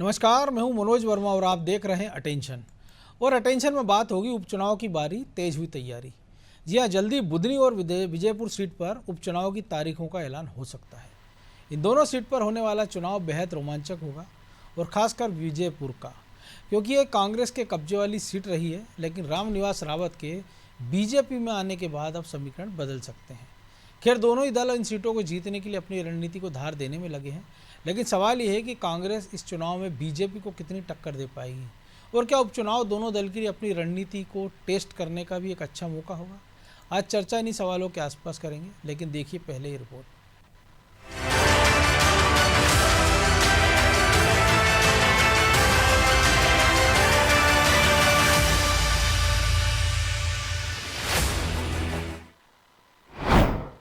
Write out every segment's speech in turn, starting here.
नमस्कार, मैं हूं मनोज वर्मा और आप देख रहे हैं अटेंशन। और अटेंशन में बात होगी उपचुनाव की बारी, तेज हुई तैयारी। जी हाँ, जल्दी बुधनी और विजयपुर सीट पर उपचुनाव की तारीखों का ऐलान हो सकता है। इन दोनों सीट पर होने वाला चुनाव बेहद रोमांचक होगा, और खासकर विजयपुर का, क्योंकि ये कांग्रेस के कब्जे वाली सीट रही है। लेकिन रामनिवास रावत के बीजेपी में आने के बाद अब समीकरण बदल सकते हैं। खैर, दोनों ही दल इन सीटों को जीतने के लिए अपनी रणनीति को धार देने में लगे हैं। लेकिन सवाल यह है कि कांग्रेस इस चुनाव में बीजेपी को कितनी टक्कर दे पाएगी, और क्या उपचुनाव दोनों दल के लिए अपनी रणनीति को टेस्ट करने का भी एक अच्छा मौका होगा। आज चर्चा इन्हीं सवालों के आसपास करेंगे, लेकिन देखिए पहले ये रिपोर्ट।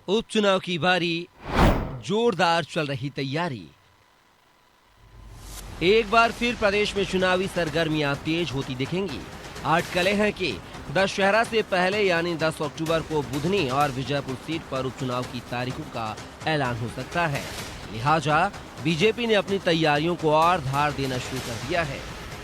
उपचुनाव की बारी, जोरदार चल रही तैयारी। एक बार फिर प्रदेश में चुनावी सरगर्मियां तेज होती दिखेंगी। अटकलें हैं कि दशहरा से पहले यानी 10 अक्टूबर को बुधनी और विजयपुर सीट पर उपचुनाव की तारीखों का ऐलान हो सकता है। लिहाजा बीजेपी ने अपनी तैयारियों को और धार देना शुरू कर दिया है।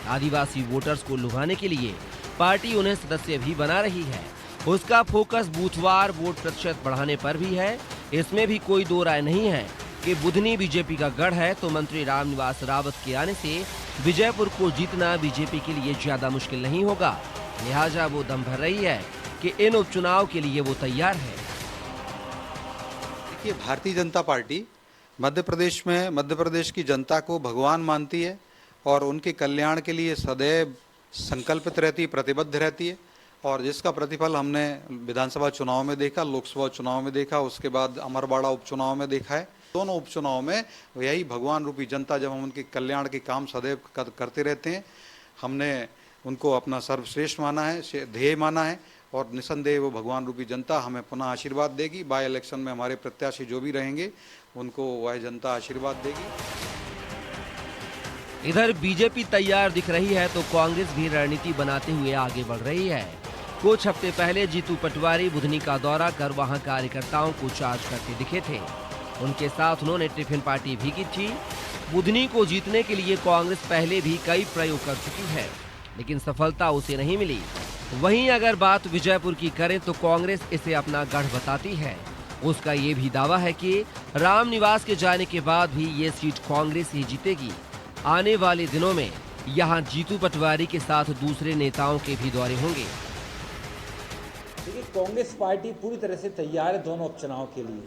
आदिवासी वोटर्स को लुभाने के लिए पार्टी उन्हें सदस्य भी बना रही है। उसका फोकस बूथवार वोट प्रतिशत बढ़ाने पर भी है। इसमें भी कोई दो राय नहीं है कि बुधनी बीजेपी का गढ़ है, तो मंत्री रामनिवास रावत के आने से विजयपुर को जीतना बीजेपी के लिए ज्यादा मुश्किल नहीं होगा। लिहाजा वो दम भर रही है कि इन उपचुनाव के लिए वो तैयार है। देखिए, भारतीय जनता पार्टी मध्य प्रदेश की जनता को भगवान मानती है और उनके कल्याण के लिए सदैव संकल्पित रहती है, प्रतिबद्ध रहती है। और जिसका प्रतिफल हमने विधानसभा चुनाव में देखा, लोकसभा चुनाव में देखा, उसके बाद अमरवाड़ा उपचुनाव में देखा है। दोनों उपचुनाव में यही भगवान रूपी जनता, जब हम उनके कल्याण के काम सदैव करते रहते हैं, हमने उनको अपना सर्वश्रेष्ठ माना है, ध्येय माना है, और निसंदेह वो भगवान रूपी जनता हमें पुनः आशीर्वाद देगी। बाय इलेक्शन में हमारे प्रत्याशी जो भी रहेंगे उनको वह जनता आशीर्वाद देगी। इधर बीजेपी तैयार दिख रही है तो कांग्रेस भी रणनीति बनाते हुए आगे बढ़ रही है। कुछ हफ्ते पहले जीतू पटवारी बुधनी का दौरा कर वहां कार्यकर्ताओं को चार्ज करते दिखे थे। उनके साथ उन्होंने टिफिन पार्टी भी की थी। बुधनी को जीतने के लिए कांग्रेस पहले भी कई प्रयोग कर चुकी है, लेकिन सफलता उसे नहीं मिली। वहीं अगर बात विजयपुर की करें तो कांग्रेस इसे अपना गढ़ बताती है। उसका ये भी दावा है कि रामनिवास के जाने के बाद भी ये सीट कांग्रेस ही जीतेगी। आने वाले दिनों में यहाँ जीतू पटवारी के साथ दूसरे नेताओं के भी दौरे होंगे। देखिए, कांग्रेस पार्टी पूरी तरह से तैयार है दोनों उपचुनाव के लिए।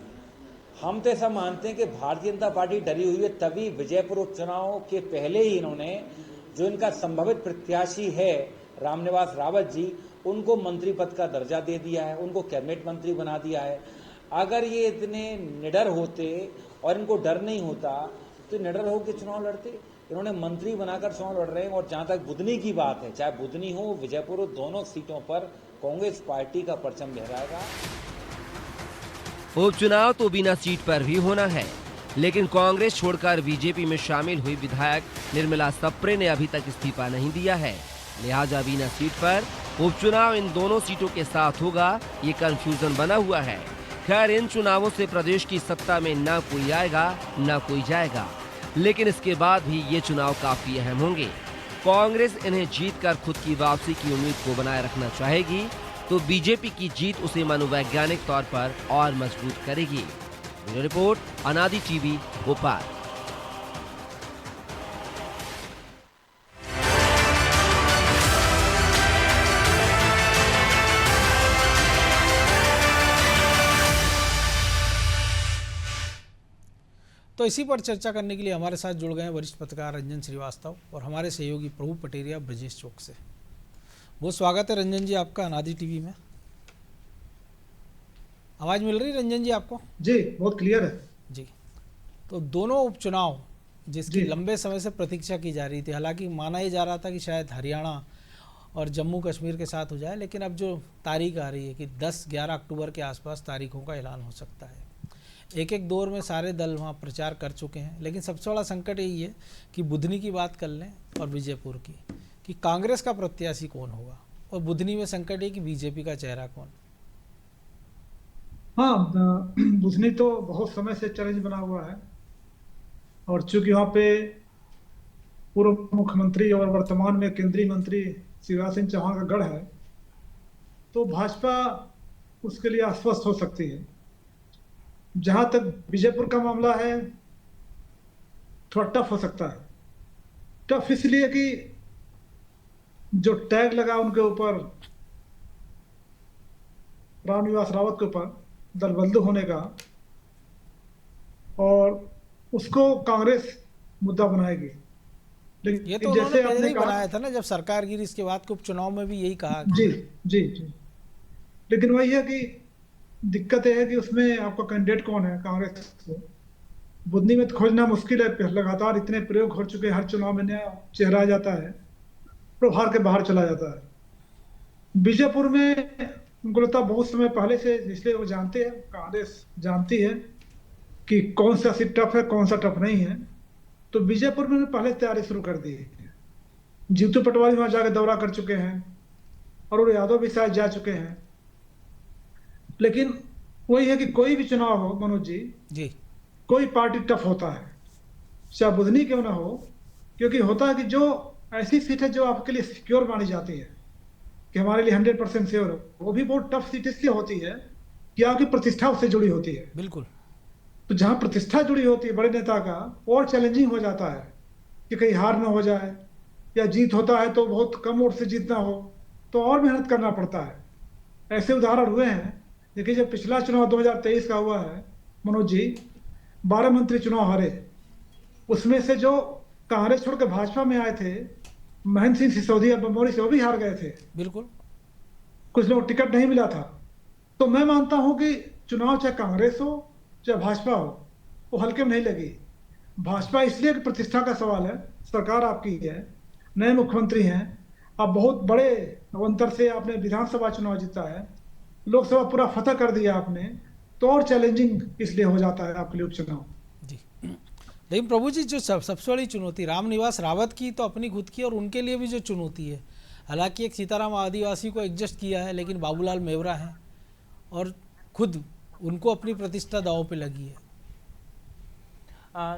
हम तो ऐसा मानते हैं कि भारतीय जनता पार्टी डरी हुई है, तभी विजयपुर उपचुनाव के पहले ही इन्होंने जो इनका संभावित प्रत्याशी है रामनिवास रावत जी, उनको मंत्री पद का दर्जा दे दिया है, उनको कैबिनेट मंत्री बना दिया है। अगर ये इतने निडर होते और इनको डर नहीं होता तो निडर होकर चुनाव लड़ते। इन्होंने मंत्री बनाकर चुनाव लड़ रहे हैं। और जहां तक बुधनी की बात है, चाहे बुधनी हो विजयपुर हो, दोनों सीटों पर कांग्रेस पार्टी का परचम लहराएगा। उपचुनाव तो बिना सीट पर भी होना है, लेकिन कांग्रेस छोड़कर बीजेपी में शामिल हुई विधायक निर्मला सप्रे ने अभी तक इस्तीफा नहीं दिया है। लिहाजा बिना सीट पर उपचुनाव इन दोनों सीटों के साथ होगा, ये कंफ्यूजन बना हुआ है। खैर, इन चुनावों से प्रदेश की सत्ता में न कोई आएगा न कोई जाएगा, लेकिन इसके बाद भी ये चुनाव काफी अहम होंगे। कांग्रेस इन्हें जीतकर खुद की वापसी की उम्मीद को बनाए रखना चाहेगी, तो बीजेपी की जीत उसे मनोवैज्ञानिक तौर पर और मजबूत करेगी। ब्यूरो रिपोर्ट, अनादि टीवी, भोपाल। तो इसी पर चर्चा करने के लिए हमारे साथ जुड़ गए हैं वरिष्ठ पत्रकार रंजन श्रीवास्तव और हमारे सहयोगी प्रभु पटेरिया ब्रजेश चौक से। बहुत स्वागत है रंजन जी आपका अनादि टीवी में। आवाज़ मिल रही है रंजन जी आपको? जी, बहुत क्लियर है जी। तो दोनों उपचुनाव जिसकी लंबे समय से प्रतीक्षा की जा रही थी, हालांकि माना ही जा रहा था कि शायद हरियाणा और जम्मू कश्मीर के साथ हो जाए, लेकिन अब जो तारीख आ रही है कि 10-11 अक्टूबर के आसपास तारीखों का ऐलान हो सकता है। एक एक दौर में सारे दल वहाँ प्रचार कर चुके हैं, लेकिन सबसे बड़ा संकट यही है कि बुधनी की बात कर लें और विजयपुर की, कि कांग्रेस का प्रत्याशी कौन होगा, और बुधनी में संकट है कि बीजेपी का चेहरा कौन। हाँ, बुधनी तो बहुत समय से चैलेंज बना हुआ है, और चूंकि वहाँ पे पूर्व मुख्यमंत्री और वर्तमान में केंद्रीय मंत्री शिवराज सिंह चौहान का गढ़ है, तो भाजपा उसके लिए आश्वस्त हो सकती है। जहां तक विजयपुर का मामला है, थोड़ा टफ हो सकता है। टफ इसलिए कि जो टैग लगा उनके ऊपर, रामनिवास रावत के ऊपर, दलबदलू होने का, और उसको कांग्रेस मुद्दा बनाएगी। लेकिन ये तो उन्होंने जैसे पहले आपने ही कहा, बनाया था ना, जब सरकार गिरी इसके बाद के उपचुनाव में भी यही कहा जी जी जी, लेकिन वही है कि दिक्कत यह है कि उसमें आपका कैंडिडेट कौन है कांग्रेस को। बुधनी में तो खोजना मुश्किल है, लगातार इतने प्रयोग हो चुके हैं, हर चुनाव में नया चेहरा आ जाता है, प्रभार के बाहर चला जाता है। बीजापुर में उनको लगता है बहुत समय पहले से, इसलिए वो जानते हैं, कांग्रेस जानती है कि कौन सा सीट टफ है, कौन सा टफ नहीं है। तो बीजापुर में पहले तैयारी शुरू कर दी है। जीतू पटवारी वहां जाकर दौरा कर चुके हैं, अरुण यादव भी शायद जा चुके हैं। लेकिन वही है कि कोई भी चुनाव हो मनोज जी, कोई पार्टी टफ होता है, चाहे बुधनी क्यों ना हो, क्योंकि होता है कि जो ऐसी सीट है जो आपके लिए सिक्योर मानी जाती है कि हमारे लिए 100% श्योर हो, वो भी बहुत टफ सीट इसलिए होती है कि आपकी प्रतिष्ठा उससे जुड़ी होती है। बिल्कुल। तो जहां प्रतिष्ठा जुड़ी होती है बड़े नेता का, और चैलेंजिंग हो जाता है कि कहीं हार ना हो जाए, या जीत होता है तो बहुत कम वोट से जीतना हो, तो और मेहनत करना पड़ता है। ऐसे उदाहरण हुए हैं। देखिए, जब पिछला चुनाव 2023 का हुआ है मनोज जी, 12 मंत्री चुनाव हारे, उसमें से जो कांग्रेस छोड़ के भाजपा में आए थे, महेंद्र सिंह सिसोदिया बमोरी से, वो भी हार गए थे। बिल्कुल। कुछ लोग टिकट नहीं मिला था। तो मैं मानता हूं कि चुनाव चाहे कांग्रेस हो चाहे भाजपा हो, वो हल्के में नहीं लगी। भाजपा इसलिए कि प्रतिष्ठा का सवाल है, सरकार आपकी है, नए मुख्यमंत्री हैं, आप बहुत बड़े अंतर से आपने विधानसभा चुनाव जीता है, लोकसभा पूरा फतह कर दिया आपने, तो और चैलेंजिंग इसलिए हो जाता है आपके लिए उपचुनाव। जी, लेकिन प्रभु जी, जो सबसे बड़ी चुनौती रामनिवास रावत की तो अपनी खुद की, और उनके लिए भी जो चुनौती है, हालांकि एक सीताराम आदिवासी को एडजस्ट किया है, लेकिन बाबूलाल मेवरा हैं और खुद उनको अपनी प्रतिष्ठा दांव पे लगी है।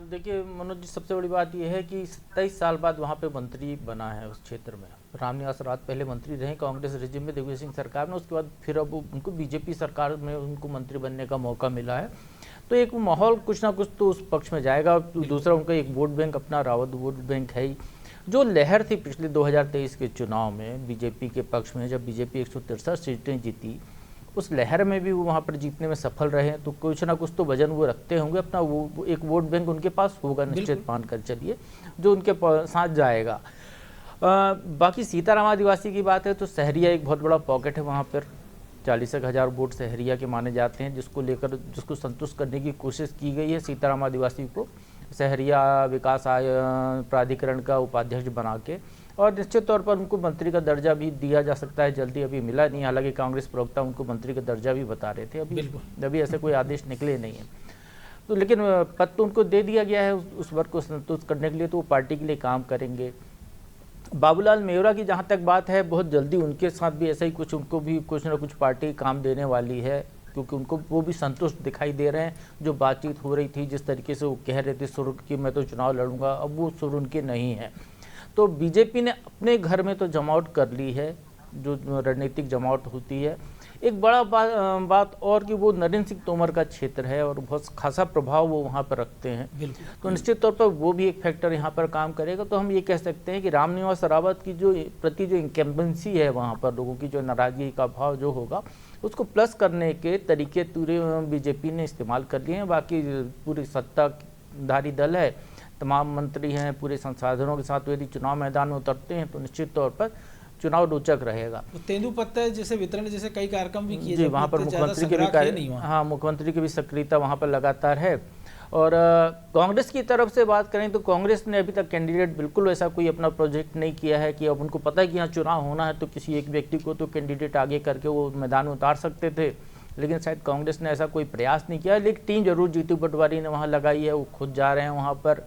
देखिए मनोज जी, सबसे बड़ी बात यह है कि 27 साल बाद वहाँ पे मंत्री बना है उस क्षेत्र में। रामनिवास रावत पहले मंत्री रहे कांग्रेस रेजिम में, दिग्विजय सिंह सरकार में, उसके बाद फिर अब उनको बीजेपी सरकार में उनको मंत्री बनने का मौका मिला है। तो एक माहौल कुछ ना कुछ तो उस पक्ष में जाएगा। दूसरा, उनका एक वोट बैंक, अपना रावत वोट बैंक है ही। जो लहर थी पिछले 2023 के चुनाव में बीजेपी के पक्ष में, जब बीजेपी 163 सीटें जीती, उस लहर में भी वो वहाँ पर जीतने में सफल रहे हैं। तो कुछ ना कुछ तो वजन वो रखते होंगे, अपना वो एक वोट बैंक उनके पास होगा निश्चित, मान कर चलिए, जो उनके साथ जाएगा। बाकी सीताराम आदिवासी की बात है तो सहरिया एक बहुत बड़ा पॉकेट है वहाँ पर। 40,000 वोट सहरिया के माने जाते हैं, जिसको संतुष्ट करने की कोशिश की गई है सीताराम आदिवासी को सहरिया विकास प्राधिकरण का उपाध्यक्ष बना के, और निश्चित तौर पर उनको मंत्री का दर्जा भी दिया जा सकता है जल्दी। अभी मिला नहीं, हालांकि कांग्रेस प्रवक्ता उनको मंत्री का दर्जा भी बता रहे थे, अभी ऐसे कोई आदेश निकले नहीं है। तो लेकिन पद तो उनको दे दिया गया है उस वर्ग को संतुष्ट करने के लिए, तो वो पार्टी के लिए काम करेंगे। बाबूलाल मेवरा की जहाँ तक बात है, बहुत जल्दी उनके साथ भी ऐसा ही कुछ, उनको भी कुछ ना कुछ पार्टी काम देने वाली है, क्योंकि उनको वो भी संतुष्ट दिखाई दे रहे हैं। जो बातचीत हो रही थी, जिस तरीके से वो कह रहे थे सुर कि मैं तो चुनाव लड़ूंगा, अब वो सुर उनके नहीं है। तो बीजेपी ने अपने घर में तो जमावट कर ली है, जो रणनीतिक जमावट होती है। एक बड़ा बात और कि वो नरेंद्र सिंह तोमर का क्षेत्र है और बहुत खासा प्रभाव वो वहाँ पर रखते हैं, तो निश्चित तौर पर वो भी एक फैक्टर यहाँ पर काम करेगा। तो हम ये कह सकते हैं कि रामनिवास रावत की जो प्रति जो इंकम्बेंसी है वहाँ पर, लोगों की जो नाराजगी का भाव जो होगा, उसको प्लस करने के तरीके पूरे बीजेपी ने इस्तेमाल कर लिए हैं। बाकी पूरी सत्ताधारी दल है, तमाम मंत्री हैं, पूरे संसाधनों के साथ यदि चुनाव मैदान में उतरते हैं तो निश्चित तौर पर चुनाव रोचक रहेगा। तेंदुपत्ता जैसे वितरण जैसे कई कार्यक्रम भी किए जी, वहाँ पर मुख्यमंत्री के भी मुख्यमंत्री की भी सक्रियता वहाँ पर लगातार है। और कांग्रेस की तरफ से बात करें तो कांग्रेस ने अभी तक कैंडिडेट बिल्कुल वैसा कोई अपना प्रोजेक्ट नहीं किया है कि अब उनको पता है कि यहाँ चुनाव होना है तो किसी एक व्यक्ति को तो कैंडिडेट आगे करके वो मैदान में उतार सकते थे, लेकिन शायद कांग्रेस ने ऐसा कोई प्रयास नहीं किया। लेकिन टीम जरूर जीतू पटवारी ने वहाँ लगाई है, वो खुद जा रहे हैं वहाँ पर।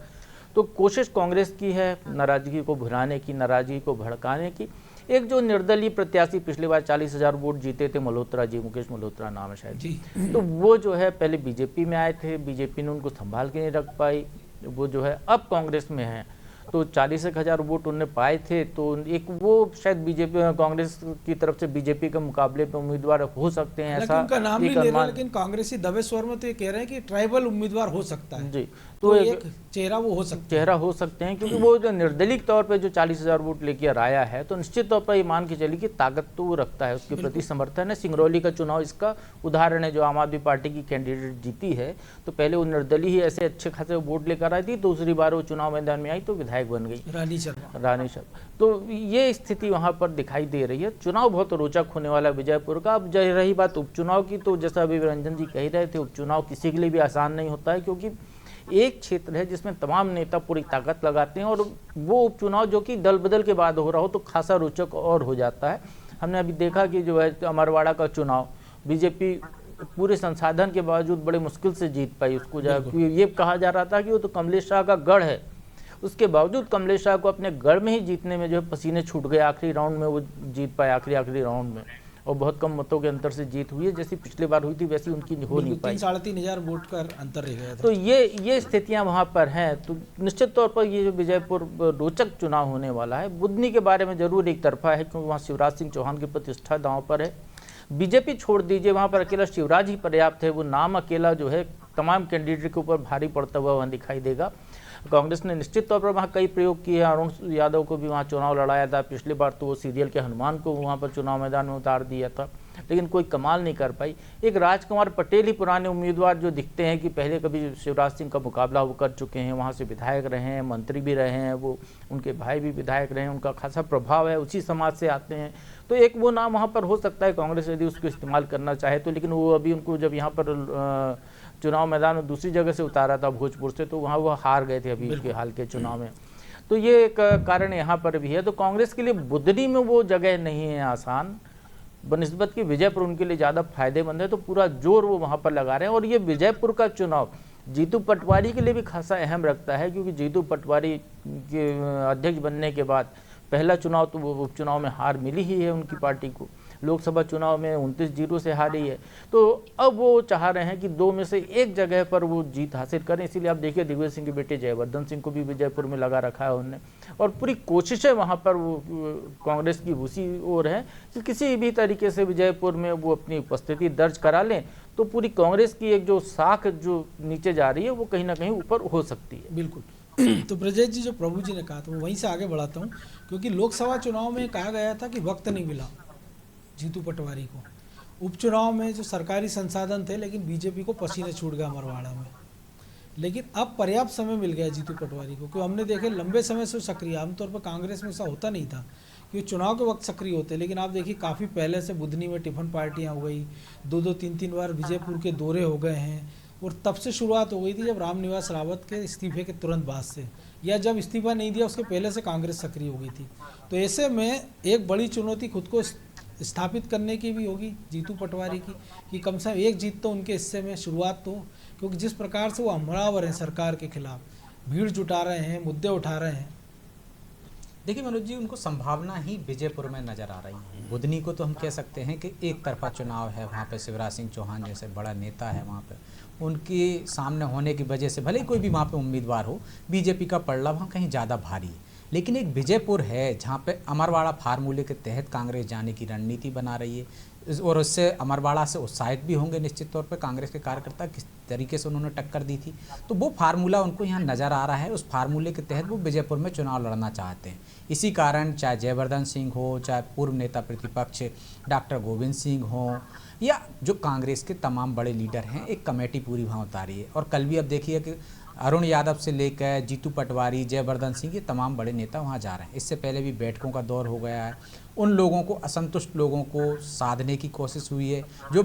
तो कोशिश कांग्रेस की है नाराजगी को भुलाने की, नाराजगी को भड़काने की। एक जो निर्दलीय प्रत्याशी पिछली बार 40,000 वोट जीते थे, मल्होत्रा जी, मुकेश मल्होत्रा नाम है शायद जी, तो वो जो है पहले बीजेपी में आए थे, बीजेपी ने उनको संभाल के नहीं रख पाई, वो जो है अब कांग्रेस में है। तो 40,000 वोट उन्होंने पाए थे, तो एक वो शायद बीजेपी कांग्रेस की तरफ से बीजेपी के मुकाबले पे उम्मीदवार हो सकते हैं, लेकिन ऐसा उनका नाम नहीं एक ले रहे, अनुमान। लेकिन कांग्रेसी दबे स्वर में तो ये कह रहे हैं कि ट्राइबल उम्मीदवार हो सकता है। जी, तो एक चेहरा वो हो सकता है। चेहरा हो सकते हैं, क्योंकि वो जो निर्दलीय तौर पे जो 40,000 वोट लेकर आया है, तो निश्चित तौर पर ये मान के चलिए कि ताकत तो वो रखता है, उसके प्रति समर्थन है। सिंगरौली का चुनाव इसका उदाहरण है, जो आम आदमी पार्टी की कैंडिडेट जीती है, तो पहले वो निर्दलीय ही ऐसे अच्छे खासे वोट लेकर आई थी, दूसरी बार वो चुनाव मैदान में आई तो विधायक बन गई रानी शर्मा। रानी शर्मा। तो ये स्थिति वहाँ पर दिखाई दे रही है। चुनाव बहुत रोचक होने वाला है विजयपुर का। अब रही बात उपचुनाव की, तो जैसा अभी रंजन जी कह रहे थे, उपचुनाव किसी के लिए भी आसान नहीं होता है, क्योंकि एक क्षेत्र है जिसमें तमाम नेता पूरी ताकत लगाते हैं, और वो उपचुनाव जो कि दल बदल के बाद हो रहा हो तो खासा रोचक और हो जाता है। हमने अभी देखा कि जो है अमरवाड़ा का चुनाव बीजेपी पूरे संसाधन के बावजूद बड़े मुश्किल से जीत पाई। उसको ये कहा जा रहा था कि वो तो कमलेश शाह का गढ़ है, उसके बावजूद कमलेश शाह को अपने गढ़ में ही जीतने में जो है पसीने छूट गए। आखिरी राउंड में वो जीत पाए, आखिरी राउंड में, और बहुत कम मतों के अंतर से जीत हुई है। जैसी पिछली बार हुई थी वैसी उनकी हो नहीं पाई। 3,500 वोट का अंतर रह गया था। तो ये स्थितियां वहां पर हैं। तो निश्चित तौर पर ये जो विजयपुर रोचक चुनाव होने वाला है। बुधनी के बारे में जरूर एक तरफा है, क्योंकि वहाँ शिवराज सिंह चौहान की प्रतिष्ठा दांव पर है। बीजेपी छोड़ दीजिए, वहाँ पर अकेला शिवराज ही पर्याप्त है। वो नाम अकेला जो है तमाम कैंडिडेट के ऊपर भारी पड़ता हुआ वहाँ दिखाई देगा। कांग्रेस ने निश्चित तौर पर वहाँ कई प्रयोग किए हैं। अरुण यादव को भी वहाँ चुनाव लड़ाया था। पिछली बार तो वो सीरियल के हनुमान को वहाँ पर चुनाव मैदान में उतार दिया था, लेकिन कोई कमाल नहीं कर पाई। एक राजकुमार पटेल ही पुराने उम्मीदवार जो दिखते हैं कि पहले कभी शिवराज सिंह का मुकाबला वो कर चुके हैं, वहाँ से विधायक रहे हैं, मंत्री भी रहे हैं, वो उनके भाई भी विधायक रहे हैं, उनका खासा प्रभाव है, उसी समाज से आते हैं। तो एक वो नाम वहाँ पर हो सकता है कांग्रेस यदि उसको इस्तेमाल करना चाहे तो। लेकिन वो अभी उनको जब यहाँ पर चुनाव मैदान में दूसरी जगह से उतारा था भोजपुर से, तो वहाँ वो हार गए थे अभी के हाल के चुनाव में। तो ये एक कारण यहाँ पर भी है। तो कांग्रेस के लिए बुधनी में वो जगह नहीं है आसान, बनिस्बत की विजयपुर उनके लिए ज़्यादा फायदेमंद है। तो पूरा जोर वो वहाँ पर लगा रहे हैं। और ये विजयपुर का चुनाव जीतू पटवारी के लिए भी खासा अहम रखता है, क्योंकि जीतू पटवारी के अध्यक्ष बनने के बाद पहला चुनाव तो वो उपचुनाव में हार मिली ही है उनकी पार्टी को। लोकसभा चुनाव में 29-0 से हारी है। तो अब वो चाह रहे हैं कि 2 में से एक जगह पर वो जीत हासिल करें। इसीलिए आप देखिए दिग्विजय सिंह के बेटे जयवर्धन सिंह को भी विजयपुर में लगा रखा है उन्होंने, और पूरी कोशिशें वहाँ पर वो कांग्रेस की उसी ओर है कि किसी भी तरीके से विजयपुर में वो अपनी उपस्थिति दर्ज करा लें, तो पूरी कांग्रेस की एक जो साख जो नीचे जा रही है वो कहीं ना कहीं ऊपर हो सकती है। बिल्कुल। तो ब्रजेश जी, जो प्रभु जी ने कहा था, वो वहीं से आगे बढ़ाता हूँ, क्योंकि लोकसभा चुनाव में कहा गया था कि वक्त नहीं मिला जीतू पटवारी को। उपचुनाव में जो सरकारी संसाधन थे, लेकिन बीजेपी को पसीने छूट गया अमरवाड़ा में। लेकिन अब पर्याप्त समय मिल गया जीतू पटवारी को, क्योंकि हमने देखे लंबे समय से सक्रिय, आमतौर पर कांग्रेस में ऐसा होता नहीं था कि चुनाव के वक्त सक्रिय होते, लेकिन आप देखिए काफ़ी पहले से बुधनी में टिफिन पार्टियाँ हो गई, 2-2, 3-3 बार विजयपुर के दौरे हो गए हैं। और तब से शुरुआत हो गई थी जब रामनिवास रावत के इस्तीफे के तुरंत बाद से, या जब इस्तीफा नहीं दिया उसके पहले से कांग्रेस सक्रिय हो गई थी। तो ऐसे में एक बड़ी चुनौती खुद को स्थापित करने की भी होगी जीतू पटवारी की, कि कम से कम एक जीत तो उनके हिस्से में शुरुआत तो, क्योंकि जिस प्रकार से वो हमलावर हैं सरकार के खिलाफ, भीड़ जुटा रहे हैं, मुद्दे उठा रहे हैं। देखिए मनोज जी, उनको संभावना ही विजयपुर में नजर आ रही है। बुधनी को तो हम कह सकते हैं कि एक तरफा चुनाव है। वहाँ पे शिवराज सिंह चौहान जैसे बड़ा नेता है, वहाँ पे उनके सामने होने की वजह से भले ही कोई भी वहाँ पे उम्मीदवार हो, बीजेपी का पलड़ा वहाँ कहीं ज़्यादा भारी है। लेकिन एक विजयपुर है जहाँ पे अमरवाड़ा फार्मूले के तहत कांग्रेस जाने की रणनीति बना रही है, और उससे अमरवाड़ा से उत्साहित भी होंगे निश्चित तौर पे कांग्रेस के कार्यकर्ता, किस तरीके से उन्होंने टक्कर दी थी। तो वो फार्मूला उनको यहाँ नज़र आ रहा है। उस फार्मूले के तहत वो विजयपुर में चुनाव लड़ना चाहते हैं। इसी कारण चाहे जयवर्धन सिंह हो, चाहे पूर्व नेता प्रतिपक्ष डॉक्टर गोविंद सिंह हो, या जो कांग्रेस के तमाम बड़े लीडर हैं, एक कमेटी पूरी वहाँ उतारी है। और कल भी अब देखिए कि अरुण यादव से लेकर जीतू पटवारी, जयवर्धन सिंह, ये तमाम बड़े नेता वहाँ जा रहे हैं। इससे पहले भी बैठकों का दौर हो गया है। उन लोगों को, असंतुष्ट लोगों को साधने की कोशिश हुई है। जो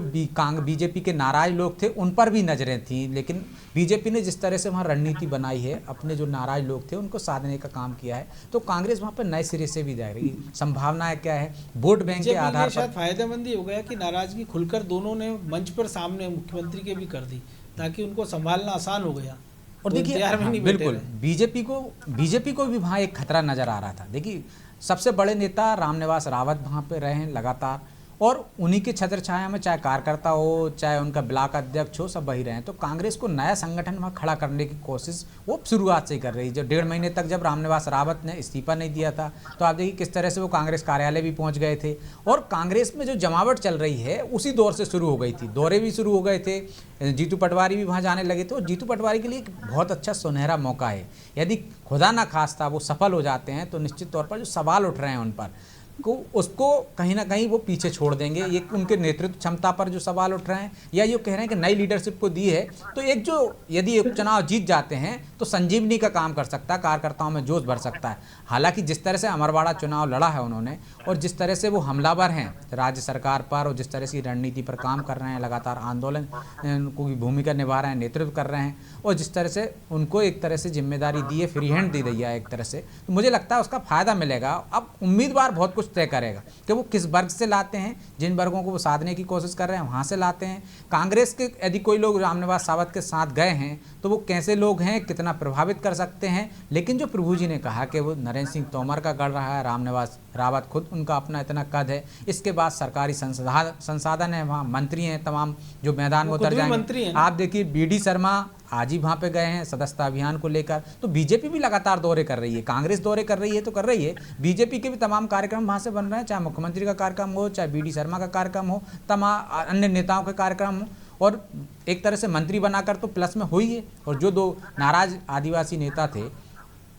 बीजेपी के नाराज लोग थे उन पर भी नज़रें थीं, लेकिन बीजेपी ने जिस तरह से वहाँ रणनीति बनाई है, अपने जो नाराज लोग थे उनको साधने का काम किया है। तो कांग्रेस वहाँ पर नए सिरे से भी जाएगी। संभावनाएं क्या है, वोट बैंक के आधार पर फायदेमंद ही हो गया कि नाराजगी खुलकर दोनों ने मंच पर सामने मुख्यमंत्री के भी कर दी, ताकि उनको संभालना आसान हो गया। और देखिए बिल्कुल बीजेपी को भी वहाँ एक खतरा नज़र आ रहा था। देखिए सबसे बड़े नेता रामनिवास रावत वहाँ पे रहे हैं लगातार, और उन्हीं के छत्र छाया में चाहे कार्यकर्ता हो, चाहे उनका ब्लॉक अध्यक्ष हो, सब वही रहे। तो कांग्रेस को नया संगठन वहाँ खड़ा करने की कोशिश वो शुरुआत से ही कर रही है। जो 1.5 महीने तक जब रामनिवास रावत ने इस्तीफा नहीं दिया था, तो आप देखिए किस तरह से वो कांग्रेस कार्यालय भी पहुँच गए थे। और कांग्रेस में जो जमावट चल रही है उसी दौर से शुरू हो गई थी, दौरे भी शुरू हो गए थे, जीतू पटवारी भी वहाँ जाने लगे थे। और जीतू पटवारी के लिए एक बहुत अच्छा सुनहरा मौका है। यदि खुदा ना खास्ता वो सफल हो जाते हैं तो निश्चित तौर पर जो सवाल उठ रहे हैं उन पर को उसको कहीं ना कहीं वो पीछे छोड़ देंगे। ये उनके नेतृत्व क्षमता पर जो सवाल उठ रहे हैं, या ये कह रहे हैं कि नई लीडरशिप को दी है, तो एक जो यदि उपचुनाव जीत जाते हैं तो संजीवनी का काम कर सकता है, कार्यकर्ताओं में जोश भर सकता है। हालांकि जिस तरह से अमरवाड़ा चुनाव लड़ा है उन्होंने, और जिस तरह से वो हमलावर हैं राज्य सरकार पर, और जिस तरह की रणनीति पर काम कर रहे हैं, लगातार आंदोलन की भूमिका निभा रहे हैं, नेतृत्व कर रहे हैं, और जिस तरह से उनको एक तरह से जिम्मेदारी दी है, फ्री हैंड दे दी है एक तरह से, तो मुझे लगता है उसका फायदा मिलेगा। अब उम्मीदवार बहुत कुछ तय करेगा कि वो किस वर्ग से लाते हैं, जिन वर्गों को वो साधने की कोशिश कर रहे हैं वहाँ से लाते हैं। कांग्रेस के यदि कोई लोग रामनिवास रावत के साथ गए हैं तो वो कैसे लोग हैं, कितना प्रभावित कर सकते हैं। लेकिन जो प्रभु जी ने कहा कि वो नरेंद्र सिंह तोमर का गढ़ रहा है, रामनिवास रावत खुद उनका अपना इतना कद है, इसके बाद सरकारी संसाधन है, वहाँ मंत्री हैं तमाम जो मैदान में उतर जाएंगे। आप देखिए BD शर्मा आज ही वहाँ पे गए हैं सदस्यता अभियान को लेकर। तो बीजेपी भी लगातार दौरे कर रही है, कांग्रेस दौरे कर रही है तो कर रही है, बीजेपी के भी तमाम कार्यक्रम वहाँ से बन रहे हैं, चाहे मुख्यमंत्री का कार्यक्रम हो, चाहे BD शर्मा का कार्यक्रम हो, तमाम अन्य नेताओं के कार्यक्रम हो। और एक तरह से मंत्री बनाकर तो प्लस में हो ही है। और जो 2 नाराज आदिवासी नेता थे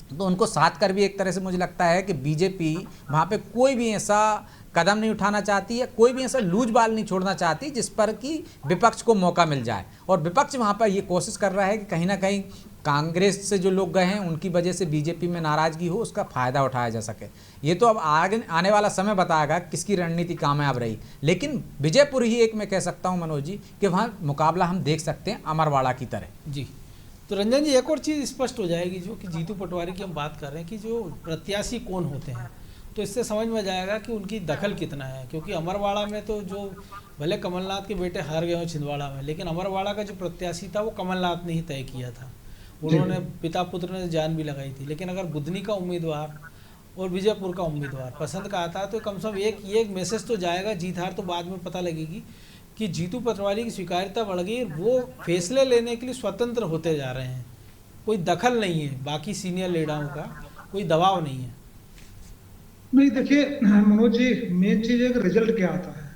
तो उनको साथ कर भी एक तरह से मुझे लगता है कि बीजेपी वहाँ पे कोई भी ऐसा कदम नहीं उठाना चाहती है, कोई भी ऐसा लूज बाल नहीं छोड़ना चाहती जिस पर कि विपक्ष को मौका मिल जाए। और विपक्ष वहाँ पर ये कोशिश कर रहा है कि कहीं ना कहीं कांग्रेस से जो लोग गए हैं उनकी वजह से बीजेपी में नाराजगी हो, उसका फायदा उठाया जा सके। ये तो अब आगे आने वाला समय बताएगा किसकी रणनीति कामयाब रही। लेकिन विजयपुर ही एक मैं कह सकता हूँ मनोज जी कि वहाँ मुकाबला हम देख सकते हैं अमरवाड़ा की तरह। जी, तो रंजन जी एक और चीज़ स्पष्ट हो जाएगी, जो कि जीतू पटवारी की हम बात कर रहे हैं कि जो प्रत्याशी कौन होते हैं, तो इससे समझ में जाएगा कि उनकी दखल कितना है। क्योंकि अमरवाड़ा में तो जो भले कमलनाथ के बेटे हार गए हो छिंदवाड़ा में, लेकिन अमरवाड़ा का जो प्रत्याशी था वो कमलनाथ ने ही तय किया था। उन्होंने पिता पुत्र ने जान भी लगाई थी। लेकिन अगर बुधनी का उम्मीदवार और विजयपुर का उम्मीदवार पसंद का आता है तो कम से कम एक मैसेज तो जाएगा। जीत हार तो बाद में पता लगेगी कि जीतू पटवारी की स्वीकार्यता बढ़ गई, वो फैसले लेने के लिए स्वतंत्र होते जा रहे हैं। कोई दखल नहीं है, बाकी सीनियर लीडरों का कोई दबाव नहीं है। नहीं, देखिए मनोज जी, मेन चीज है कि रिजल्ट क्या आता है।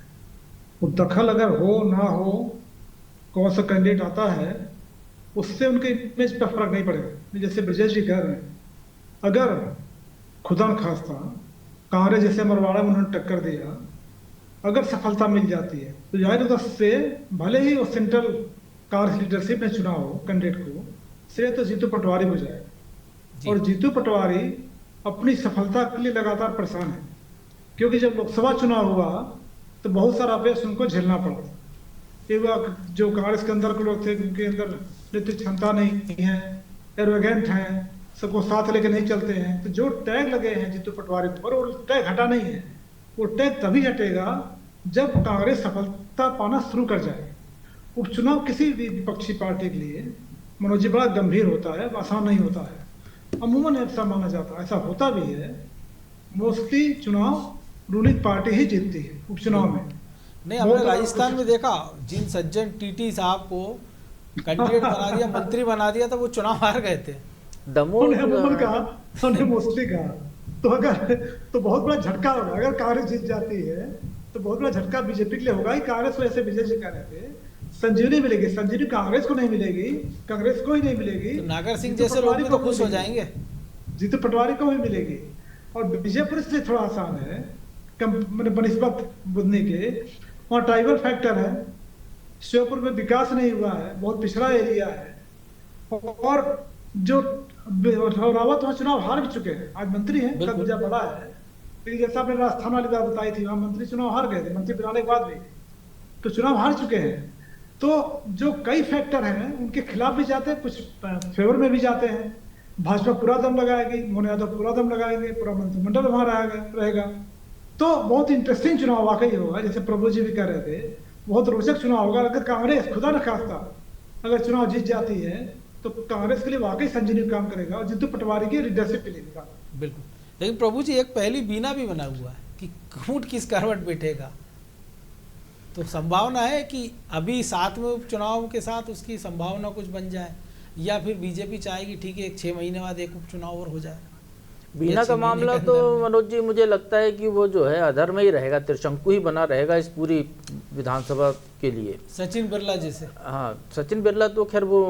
वो दखल अगर हो ना हो, कौन सा कैंडिडेट आता है, उससे उनके इमेज पर फर्क नहीं पड़ेगा। जैसे ब्रजेश जी कह रहे हैं, अगर खुदा न खास्ता कांग्रेस जैसे अमरवाड़ा में उन्होंने टक्कर दिया, अगर सफलता मिल जाती है तो जाहिर है उससे भले ही वो सेंट्रल कांग्रेस लीडरशिप में चुना हो कैंडिडेट को, श्रेय तो जीतू पटवारी हो जाएगा। और जीतू पटवारी अपनी सफलता के लिए लगातार परेशान है, क्योंकि जब लोकसभा चुनाव हुआ तो बहुत सारा अपेक्ष उनको झेलना पड़ा। जो कांग्रेस के अंदर के लोग थे, उनके अंदर नेतृत्व क्षमता नहीं है, एरोगेंट हैं, सबको साथ लेके नहीं चलते हैं। तो जो टैग लगे हैं जीतू पटवारी पर, वो टैग हटा नहीं है। वो टैग तभी हटेगा जब कांग्रेस सफलता पाना शुरू कर जाए। उपचुनाव किसी भी विपक्षी पार्टी के लिए मनोज जी बड़ा गंभीर होता है, आसान नहीं होता है। अमूमन ऐसा माना जाता है, ऐसा होता भी है, मोस्टली चुनाव रूलिंग पार्टी ही जीतती है उपचुनाव में। नहीं, हमने राजस्थान में देखा, जिन सज्जन टीटी साहब को कैंडिडेट बना दिया, मंत्री बना दिया, तो वो चुनाव हार गए थे। उन्हें मोस्टली कहा तो अगर तो बहुत बड़ा झटका होगा। अगर कांग्रेस जीत जाती है तो बहुत बड़ा झटका बीजेपी के लिए होगा ही। कांग्रेस को ऐसे विजय जी कह रहे थे, संजीवनी मिलेगी, संजीवनी कांग्रेस को नहीं मिलेगी, कांग्रेस को ही नहीं मिलेगी, तो नागर सिंह जैसे लोग तो खुश हो जाएंगे, जीतू पटवारी को ही मिलेगी। और विजयपुर से थोड़ा आसान है बनिस्बत बुधनी के, वहाँ ट्राइबल फैक्टर है, श्योपुर में विकास नहीं हुआ है, बहुत पिछड़ा एरिया है। और जो रावत वहाँ चुनाव हार भी चुके हैं, आज मंत्री हैं, कद मुझे बड़ा है, लेकिन जैसा आपने राजस्थान वाली बात बताई थी, वहाँ मंत्री चुनाव हार गए थे, मंत्री बनाने के बाद भी तो चुनाव हार चुके हैं। तो जो कई फैक्टर हैं उनके खिलाफ भी जाते हैं, कुछ फेवर में भी जाते हैं। भाजपा पूरा दम लगाएगी, मोहन यादव पूरा दम लगाएंगे, पूरा मंत्रिमंडल वहाँ रहेगा। तो बहुत इंटरेस्टिंग चुनाव वाकई होगा, जैसे प्रभु जी भी कह रहे थे, बहुत रोचक चुनाव होगा। अगर कांग्रेस खुदा न खास्ता अगर चुनाव जीत जाती है तो कांग्रेस के लिए वाकई संजीवनी काम करेगा और जीतू पटवारी की लीडरशिप मिलेगा। बिल्कुल, लेकिन प्रभु जी एक पहली बीना भी बना हुआ है कि ऊंट किस करवट बैठेगा। तो संभावना है कि अभी 7वें उपचुनाव के साथ उसकी संभावना कुछ बन जाए, या फिर बीजेपी चाहेगी ठीक है 6 महीने बाद एक उपचुनाव और हो जाए। बीना का मामला तो मनोज जी मुझे लगता है कि वो जो है अधर में ही रहेगा, त्रिशंकु ही बना रहेगा इस पूरी विधानसभा के लिए। सचिन बिरला जैसे, हाँ, सचिन बिरला तो खैर वो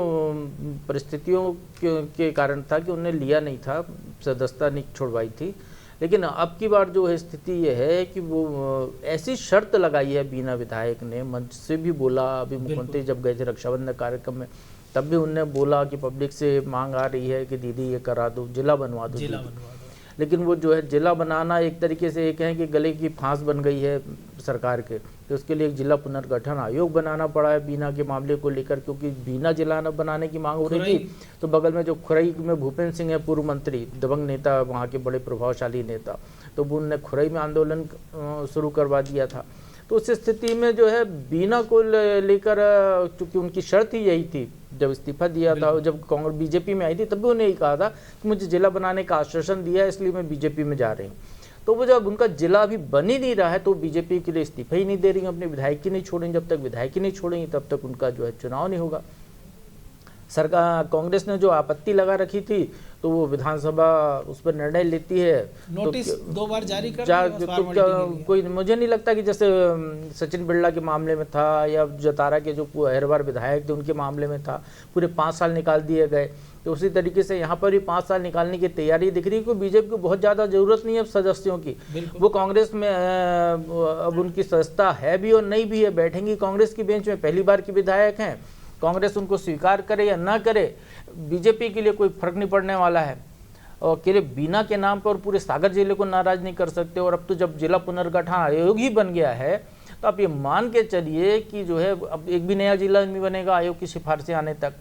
परिस्थितियों के कारण था कि उन्हें लिया नहीं था, सदस्यता नहीं छोड़वाई थी। लेकिन अब की बार जो है स्थिति ये है कि वो ऐसी शर्त लगाई है बीना विधायक ने, मंच से भी बोला, अभी मुख्यमंत्री जब गए थे रक्षाबंधन कार्यक्रम में तब भी उनने बोला कि पब्लिक से मांग आ रही है कि दीदी ये करा दो, जिला बनवा दो, जिला बनवा दो। लेकिन वो जो है जिला बनाना एक तरीके से एक है कि गले की फांस बन गई है सरकार के, तो उसके लिए एक जिला पुनर्गठन आयोग बनाना पड़ा है बीना के मामले को लेकर, क्योंकि बीना जिला न बनाने की मांग हो रही थी तो बगल में जो खुरई में भूपेंद्र सिंह है, पूर्व मंत्री, दबंग नेता, वहाँ के बड़े प्रभावशाली नेता, तो वो उनने खुरई में आंदोलन शुरू करवा दिया था। तो उस स्थिति में जो है बीना को लेकर, चूंकि उनकी शर्त ही यही थी, जब इस्तीफा दिया था, जब कांग्रेस बीजेपी में आई थी तब भी उन्हें यही कहा था कि मुझे जिला बनाने का आश्वासन दिया है इसलिए मैं बीजेपी में जा रही हूँ। तो वो जब उनका जिला अभी बन ही नहीं रहा है तो बीजेपी के लिए इस्तीफा ही नहीं दे रही, अपने विधायक ही नहीं छोड़ेंगे। जब तक विधायक ही नहीं छोड़ेंगे तब तक उनका जो है चुनाव नहीं होगा। सरकार कांग्रेस ने जो आपत्ति लगा रखी थी तो वो विधानसभा उस पर निर्णय लेती है, नोटिस तो 2 बार जारी कर दिया बस फॉर्मेलिटी के लिए। कोई मुझे नहीं लगता कि जैसे सचिन बिरला के मामले में था या जतारा के जो हर विधायक थे उनके मामले में था, पूरे 5 साल निकाल दिए गए, तो उसी तरीके से यहाँ पर भी 5 साल निकालने की तैयारी दिख रही है। क्योंकि बीजेपी को बहुत ज़्यादा जरूरत नहीं है अब सदस्यों की, वो कांग्रेस में अब उनकी सदस्यता है भी और नहीं भी है, बैठेंगी कांग्रेस की बेंच में, पहली बार की विधायक हैं, कांग्रेस उनको स्वीकार करे या ना करे बीजेपी के लिए कोई फर्क नहीं पड़ने वाला है। और अकेले बीना के नाम पर पूरे सागर जिले को नाराज नहीं कर सकते। और अब तो जब जिला पुनर्गठन आयोग ही बन गया है तो आप ये मान के चलिए कि जो है अब एक भी नया जिला नहीं बनेगा आयोग की सिफारिशें आने तक।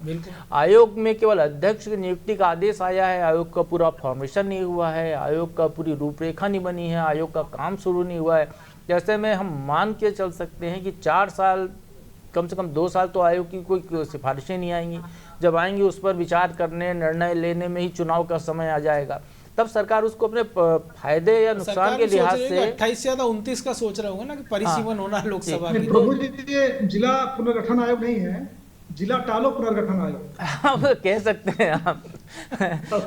आयोग में केवल अध्यक्ष की नियुक्ति का आदेश आया है, आयोग का पूरा फॉर्मेशन नहीं हुआ है, आयोग का पूरी रूपरेखा नहीं बनी है, आयोग का काम शुरू नहीं हुआ है। जैसे में हम मान के चल सकते हैं कि 4 साल, कम से कम 2 साल तो आयोग की कोई सिफारिशें नहीं आएंगी। जब आएंगी उस पर विचार करने, निर्णय लेने में ही चुनाव का समय आ जाएगा, तब सरकार उसको अपने फायदे या नुकसान के लिहाज से 28 से 29 का सोच रहे होंगे ना कि परिसीमन होना लोकसभा की। प्रभु जी ये जिला पुनर्गठन आयोग नहीं है, जिला टालो पुनर्गठन आयोग आप कह सकते हैं आप।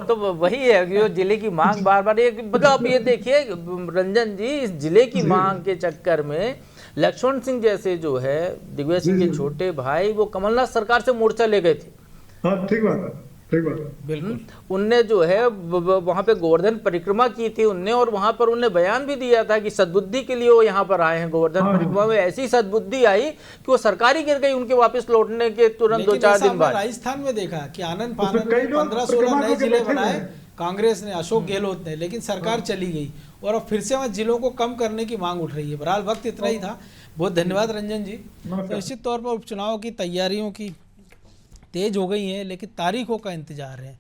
तो वही है कि जो जिले की मांग बार बार, मतलब आप ये देखिए रंजन जी, इस जिले की मांग के चक्कर में लक्ष्मण सिंह जैसे जो है दिग्विजय सिंह के छोटे भाई, वो कमलनाथ सरकार से मोर्चा ले गए थे। हाँ, ठीक बात है, ठीक बात है, बिल्कुल। उनने जो है वहां पे गोवर्धन परिक्रमा की थी उनने, और वहां पर उनने बयान भी दिया था कि सद्बुद्धि के लिए वो यहाँ पर आए हैं। गोवर्धन परिक्रमा में ऐसी सद्बुद्धि आई कि वो सरकारी गिर गई उनके वापस लौटने के तुरंत 2-4 दिन बाद। राजस्थान में देखा कि आनंद फानंद 15-16 नए जिले बनाए कांग्रेस ने, अशोक गहलोत ने, लेकिन सरकार चली गई और अब फिर से वहाँ जिलों को कम करने की मांग उठ रही है। बहरहाल वक्त इतना ही था। बहुत धन्यवाद रंजन जी। तो निश्चित तौर पर उपचुनाव की तैयारियों की तेज हो गई हैं, लेकिन तारीखों का इंतजार है।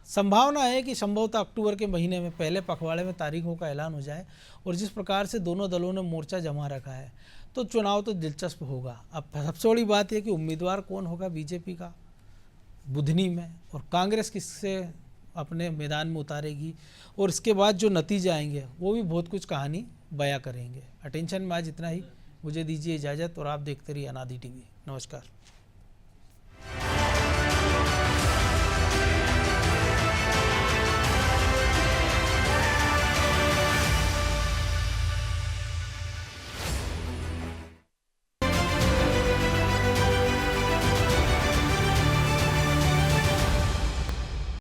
संभावना है कि संभवतः अक्टूबर के महीने में पहले पखवाड़े में तारीखों का ऐलान हो जाए। और जिस प्रकार से दोनों दलों ने मोर्चा जमा रखा है तो चुनाव तो दिलचस्प होगा। अब सबसे बड़ी बात यह कि उम्मीदवार कौन होगा बीजेपी का बुधनी में, और कांग्रेस किससे अपने मैदान में उतारेगी, और इसके बाद जो नतीजे आएंगे वो भी बहुत कुछ कहानी बयां करेंगे। अटेंशन में आज इतना ही। मुझे दीजिए इजाज़त और आप देखते रहिए अनादि टीवी। नमस्कार।